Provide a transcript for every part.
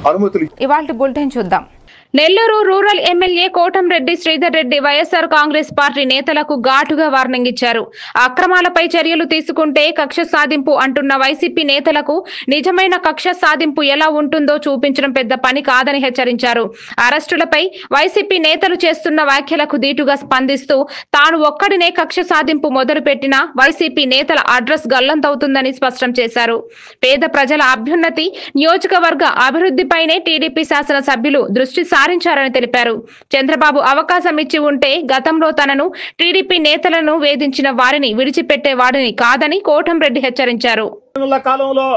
అనుమతులు. ఇవాల్టి బులెటిన్ చూద్దాం. Nellore rural MLA Kotamreddy Sridhar Reddy YSR Congress party నేతలకు ఘాటుగా వార్నింగ్ ఇచ్చారు. అక్రమాలపై చర్యలు తీసుకుంటే కక్ష సాధింపు అంటున్న వైసీపీ నేతలకు నిజమైన కక్ష సాధింపు ఎలా ఉంటుందో చూపించడం పెద్ద పని కాదని హెచ్చరించారు. అరెస్టులపై వైసీపీ నేతలు చేస్తున్న వ్యాఖ్యలకు ధీటుగా స్పందిస్తూ తాను ఒక్కడినే కక్ష సాధింపు మొదలుపెట్టిన వైసీపీ నేతల అడ్రస్ గల్లంతవుతుందని స్పష్టం చేశారు. పేద ప్రజల అభ్యున్నతి, నియోజకవర్గ అభివృద్ధిపైనే టీడీపీ శాసనసభ్యులు దృష్టి సారించారని తెలిపారు. చంద్రబాబు అవకాశం ఇచ్చి ఉంటే గతంలో తనను టీడీపీ నేతలను వేధించిన వారిని విడిచిపెట్టేవాడిని కాదని కోటంరెడ్డి హెచ్చరించారు. కాలంలో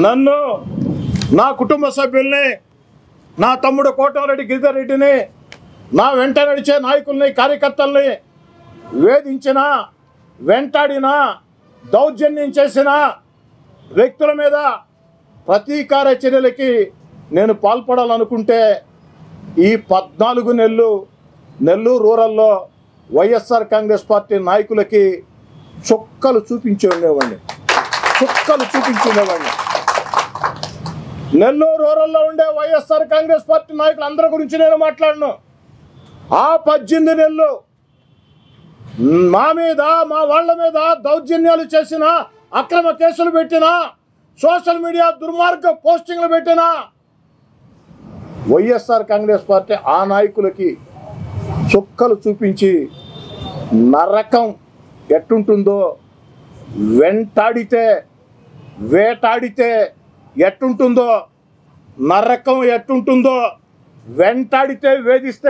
నన్ను, నా కుటుంబ సభ్యుల్ని, నా తమ్ముడు కోటంరెడ్డి గిరిధర్ రెడ్డిని, నా వెంట నడిచే నాయకుల్ని, కార్యకర్తల్ని వేధించిన, వెంటాడిన, దౌర్జన్యం చేసిన వ్యక్తుల మీద ప్రతీకార చర్యలకి నేను పాల్పడాలనుకుంటే ఈ 14 నెలలు నెల్లూరు రూరల్లో వైఎస్ఆర్ కాంగ్రెస్ పార్టీ నాయకులకి చుక్కలు చూపించి ఉండేవాడిని. నెల్లూరు రూరల్లో ఉండే వైఎస్ఆర్ కాంగ్రెస్ పార్టీ నాయకులు అందరి గురించి నేను మాట్లాడను. ఆ 18 నెలలు మా మీద, మా వాళ్ళ మీద దౌర్జన్యాలు చేసిన, అక్రమ కేసులు పెట్టిన, సోషల్ మీడియా దుర్మార్గ పోస్టింగ్లు పెట్టిన వైఎస్ఆర్ కాంగ్రెస్ పార్టీ ఆ నాయకులకి చుక్కలు చూపించి నరకం ఎట్టుంటుందో, వేటాడితే ఎట్టుంటుందో, నరకం ఎట్టుంటుందో, వెంటాడితే వేధిస్తే